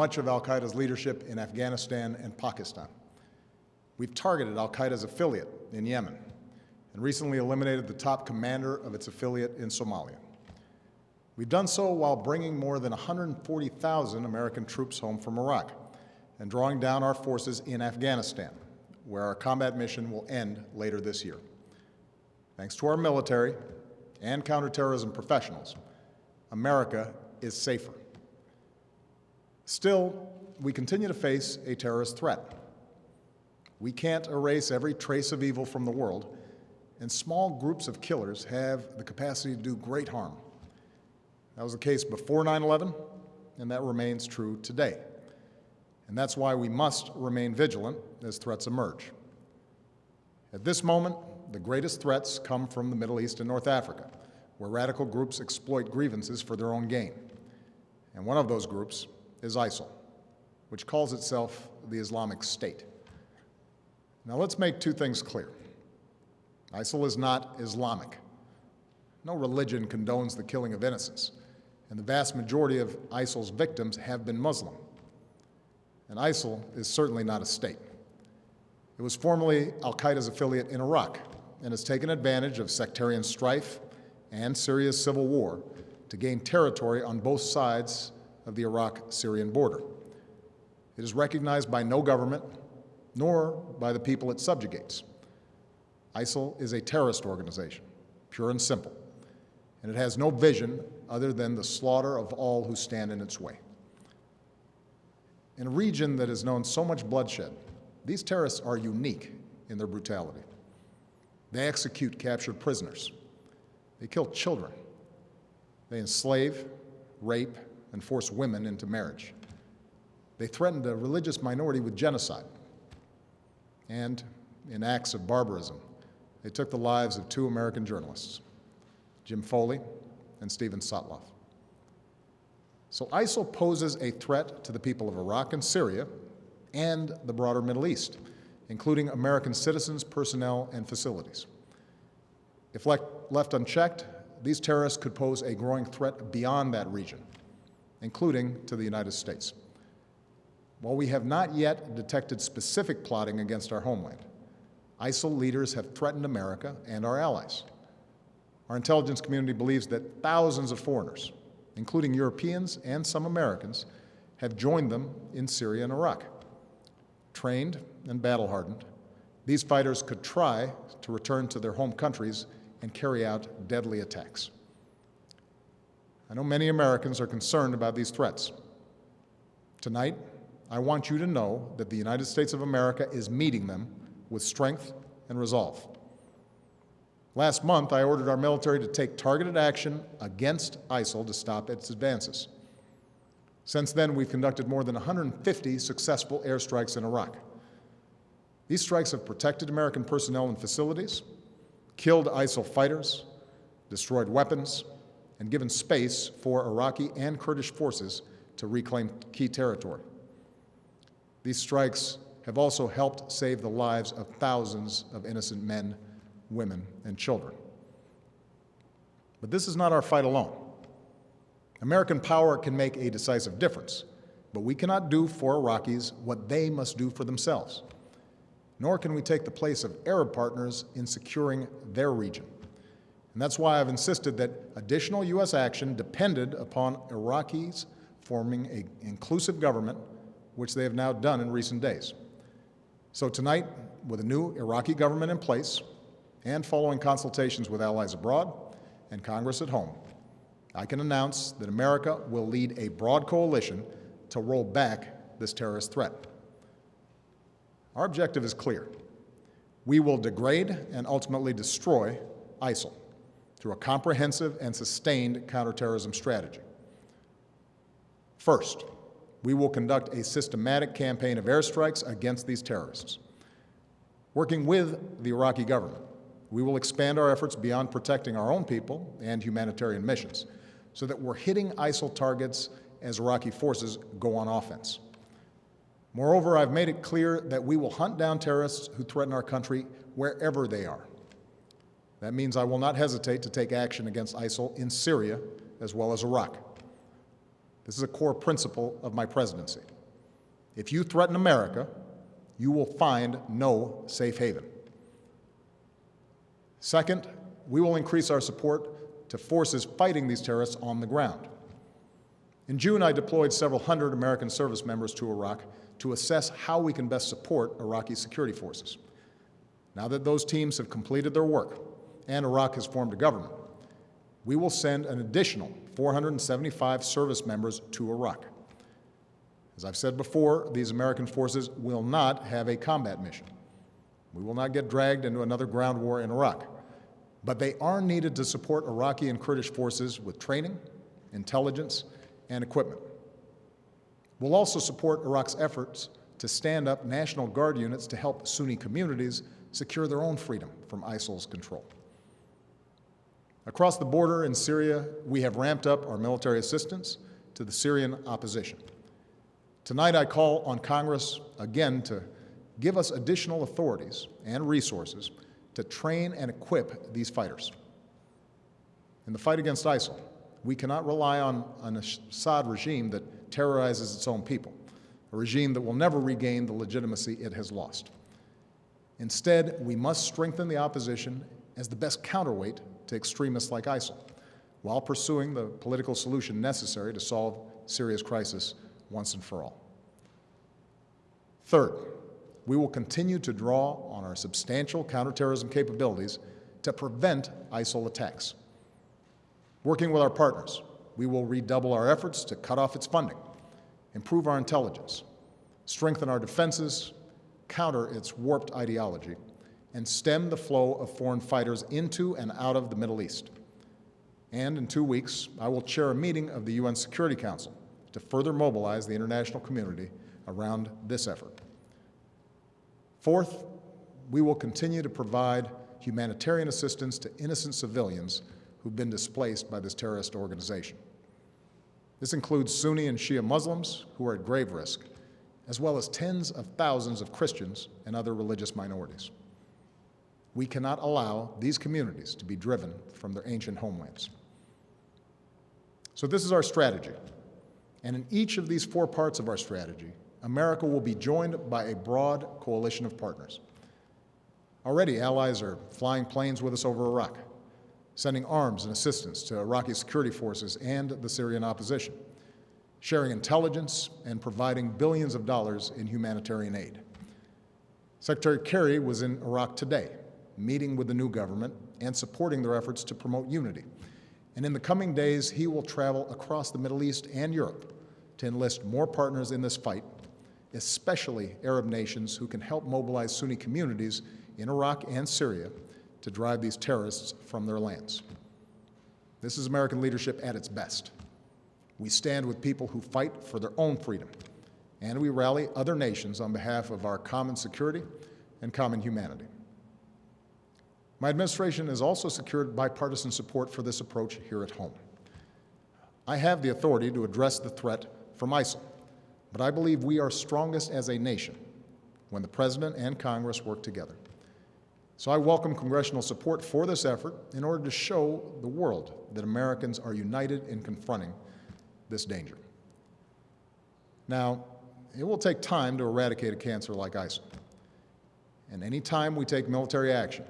much of al-Qaeda's leadership in Afghanistan and Pakistan. We've targeted al-Qaeda's affiliate in Yemen and recently eliminated the top commander of its affiliate in Somalia. We've done so while bringing more than 140,000 American troops home from Iraq and drawing down our forces in Afghanistan, where our combat mission will end later this year. Thanks to our military and counterterrorism professionals, America is safer. Still, we continue to face a terrorist threat. We can't erase every trace of evil from the world, and small groups of killers have the capacity to do great harm. That was the case before 9/11, and that remains true today. And that's why we must remain vigilant as threats emerge. At this moment, the greatest threats come from the Middle East and North Africa, where radical groups exploit grievances for their own gain. And one of those groups is ISIL, which calls itself the Islamic State. Now let's make two things clear. ISIL is not Islamic. No religion condones the killing of innocents, and the vast majority of ISIL's victims have been Muslim. And ISIL is certainly not a state. It was formerly al-Qaeda's affiliate in Iraq and has taken advantage of sectarian strife and Syria's civil war to gain territory on both sides of the Iraq-Syrian border. It is recognized by no government, nor by the people it subjugates. ISIL is a terrorist organization, pure and simple, and it has no vision other than the slaughter of all who stand in its way. In a region that has known so much bloodshed, these terrorists are unique in their brutality. They execute captured prisoners. They kill children. They enslave, rape, and force women into marriage. They threatened a religious minority with genocide. And in acts of barbarism, they took the lives of two American journalists, Jim Foley and Stephen Sotloff. So ISIL poses a threat to the people of Iraq and Syria and the broader Middle East, including American citizens, personnel, and facilities. If left unchecked, these terrorists could pose a growing threat beyond that region, including to the United States. While we have not yet detected specific plotting against our homeland, ISIL leaders have threatened America and our allies. Our intelligence community believes that thousands of foreigners, including Europeans and some Americans, have joined them in Syria and Iraq. Trained and battle-hardened, these fighters could try to return to their home countries and carry out deadly attacks. I know many Americans are concerned about these threats. Tonight, I want you to know that the United States of America is meeting them with strength and resolve. Last month, I ordered our military to take targeted action against ISIL to stop its advances. Since then, we've conducted more than 150 successful airstrikes in Iraq. These strikes have protected American personnel and facilities, killed ISIL fighters, destroyed weapons, and given space for Iraqi and Kurdish forces to reclaim key territory. These strikes have also helped save the lives of thousands of innocent men, women, and children. But this is not our fight alone. American power can make a decisive difference, but we cannot do for Iraqis what they must do for themselves, nor can we take the place of Arab partners in securing their region. And that's why I've insisted that additional U.S. action depended upon Iraqis forming an inclusive government, which they have now done in recent days. So tonight, with a new Iraqi government in place and following consultations with allies abroad and Congress at home, I can announce that America will lead a broad coalition to roll back this terrorist threat. Our objective is clear. We will degrade and ultimately destroy ISIL through a comprehensive and sustained counterterrorism strategy. First, we will conduct a systematic campaign of airstrikes against these terrorists. Working with the Iraqi government, we will expand our efforts beyond protecting our own people and humanitarian missions so that we're hitting ISIL targets as Iraqi forces go on offense. Moreover, I've made it clear that we will hunt down terrorists who threaten our country wherever they are. That means I will not hesitate to take action against ISIL in Syria as well as Iraq. This is a core principle of my presidency. If you threaten America, you will find no safe haven. Second, we will increase our support to forces fighting these terrorists on the ground. In June, I deployed several hundred American service members to Iraq to assess how we can best support Iraqi security forces. Now that those teams have completed their work and Iraq has formed a government, we will send an additional 475 service members to Iraq. As I've said before, these American forces will not have a combat mission. We will not get dragged into another ground war in Iraq, but they are needed to support Iraqi and Kurdish forces with training, intelligence, and equipment. We'll also support Iraq's efforts to stand up National Guard units to help Sunni communities secure their own freedom from ISIL's control. Across the border in Syria, we have ramped up our military assistance to the Syrian opposition. Tonight, I call on Congress again to give us additional authorities and resources to train and equip these fighters. In the fight against ISIL, we cannot rely on an Assad regime that terrorizes its own people, a regime that will never regain the legitimacy it has lost. Instead, we must strengthen the opposition as the best counterweight to extremists like ISIL, while pursuing the political solution necessary to solve Syria's crisis once and for all. Third, we will continue to draw on our substantial counterterrorism capabilities to prevent ISIL attacks. Working with our partners, we will redouble our efforts to cut off its funding, improve our intelligence, strengthen our defenses, counter its warped ideology, and stem the flow of foreign fighters into and out of the Middle East. And in 2 weeks, I will chair a meeting of the UN Security Council to further mobilize the international community around this effort. Fourth, we will continue to provide humanitarian assistance to innocent civilians who've been displaced by this terrorist organization. This includes Sunni and Shia Muslims who are at grave risk, as well as tens of thousands of Christians and other religious minorities. We cannot allow these communities to be driven from their ancient homelands. So this is our strategy. And in each of these 4 parts of our strategy, America will be joined by a broad coalition of partners. Already, allies are flying planes with us over Iraq, sending arms and assistance to Iraqi security forces and the Syrian opposition, sharing intelligence and providing billions of dollars in humanitarian aid. Secretary Kerry was in Iraq today, meeting with the new government and supporting their efforts to promote unity. And in the coming days, he will travel across the Middle East and Europe to enlist more partners in this fight, especially Arab nations who can help mobilize Sunni communities in Iraq and Syria to drive these terrorists from their lands. This is American leadership at its best. We stand with people who fight for their own freedom, and we rally other nations on behalf of our common security and common humanity. My administration has also secured bipartisan support for this approach here at home. I have the authority to address the threat from ISIL, but I believe we are strongest as a nation when the President and Congress work together. So I welcome congressional support for this effort in order to show the world that Americans are united in confronting this danger. Now, it will take time to eradicate a cancer like ISIL. And any time we take military action,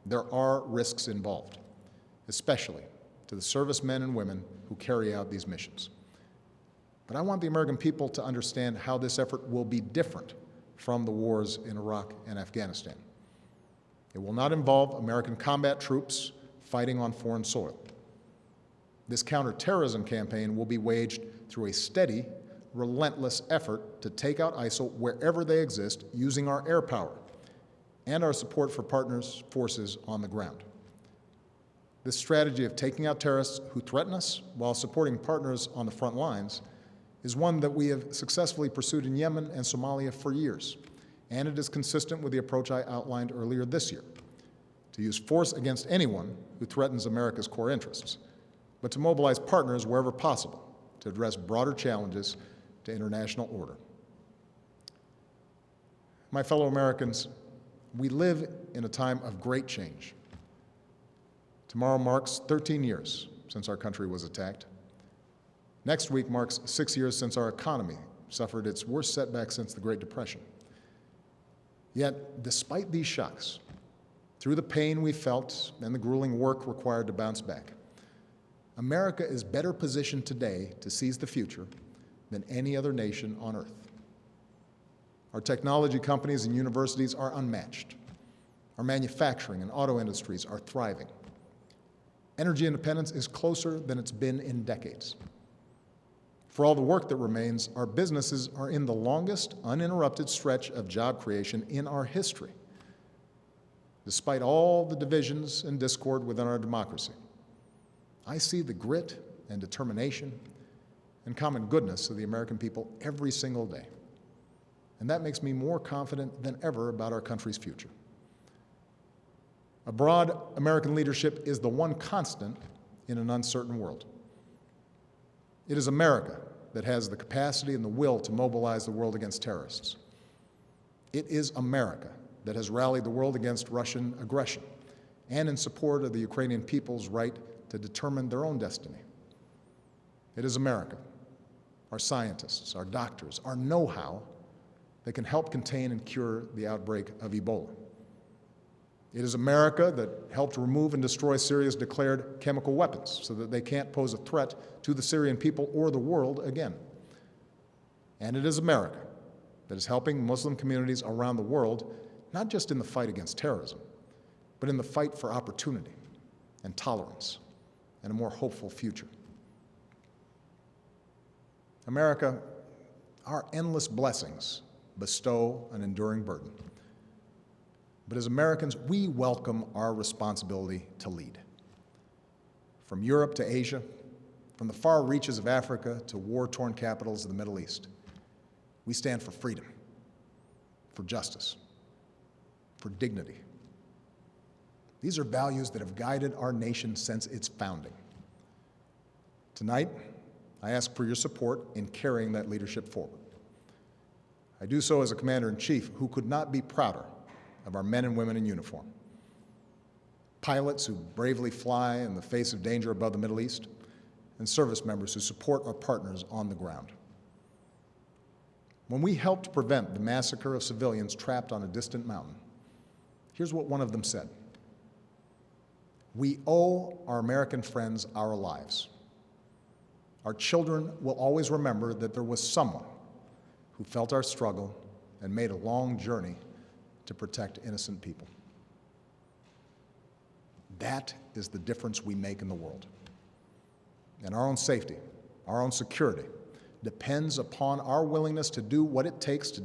there are risks involved, especially to the servicemen and women who carry out these missions. But I want the American people to understand how this effort will be different from the wars in Iraq and Afghanistan. It will not involve American combat troops fighting on foreign soil. This counterterrorism campaign will be waged through a steady, relentless effort to take out ISIL wherever they exist using our air power and our support for partners' forces on the ground. This strategy of taking out terrorists who threaten us while supporting partners on the front lines is one that we have successfully pursued in Yemen and Somalia for years, and it is consistent with the approach I outlined earlier this year, to use force against anyone who threatens America's core interests, but to mobilize partners wherever possible to address broader challenges to international order. My fellow Americans, we live in a time of great change. Tomorrow marks 13 years since our country was attacked. Next week marks 6 years since our economy suffered its worst setback since the Great Depression. Yet, despite these shocks, through the pain we felt and the grueling work required to bounce back, America is better positioned today to seize the future than any other nation on earth. Our technology companies and universities are unmatched. Our manufacturing and auto industries are thriving. Energy independence is closer than it's been in decades. For all the work that remains, our businesses are in the longest uninterrupted stretch of job creation in our history, despite all the divisions and discord within our democracy. I see the grit and determination and common goodness of the American people every single day, and that makes me more confident than ever about our country's future. A broad American leadership is the one constant in an uncertain world. It is America that has the capacity and the will to mobilize the world against terrorists. It is America that has rallied the world against Russian aggression and in support of the Ukrainian people's right to determine their own destiny. It is America, our scientists, our doctors, our know-how that can help contain and cure the outbreak of Ebola. It is America that helped remove and destroy Syria's declared chemical weapons so that they can't pose a threat to the Syrian people or the world again. And it is America that is helping Muslim communities around the world, not just in the fight against terrorism, but in the fight for opportunity and tolerance and a more hopeful future. America, our endless blessings bestow an enduring burden. But as Americans, we welcome our responsibility to lead. From Europe to Asia, from the far reaches of Africa to war-torn capitals of the Middle East, we stand for freedom, for justice, for dignity. These are values that have guided our nation since its founding. Tonight, I ask for your support in carrying that leadership forward. I do so as a commander-in-chief who could not be prouder of our men and women in uniform. Pilots who bravely fly in the face of danger above the Middle East, and service members who support our partners on the ground. When we helped prevent the massacre of civilians trapped on a distant mountain, here's what one of them said: "We owe our American friends our lives. Our children will always remember that there was someone who felt our struggle and made a long journey to protect innocent people." That is the difference we make in the world. And our own safety, our own security, depends upon our willingness to do what it takes to